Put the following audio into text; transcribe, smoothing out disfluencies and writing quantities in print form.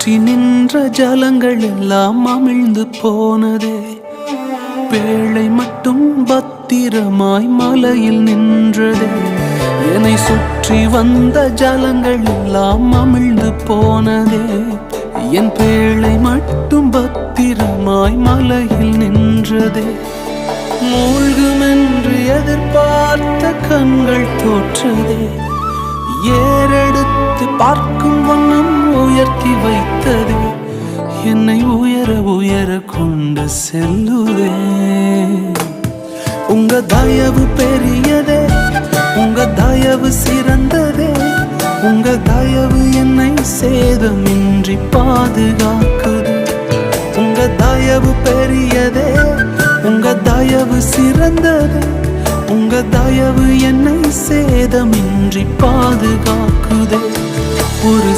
சுற்றி நின்ற ஜலங்கள் எல்லாம் அமிழ்ந்து போனதே. பேழை மட்டும் பத்திரமாய் மலையில் நின்றதே. என்னை சுற்றி வந்த ஜலங்கள் எல்லாம் அமிழ்ந்து போனதே. என் பேழை மட்டும் பத்திரமாய் மலையில் நின்றதே. மூழ்குமென்று எதிர்பார்த்த கண்கள் தோற்றதே. ஏறெடுத்து பார்க்கும் வண்ணம் உயர்த்தி வைத்ததே. என்னை உயர உயர கொண்டு செல்லுதே. உங்க தயவு பெரியதே, உங்க தயவு சிறந்ததே. உங்க தயவு என்னை சேதமின்றி பாதுகாக்குது. உங்க தயவு பெரியதே, உங்க தயவு சிறந்ததே. உங்க தயவு என்னை சேதமின்றி பாதுகாக்குதே. ஒரு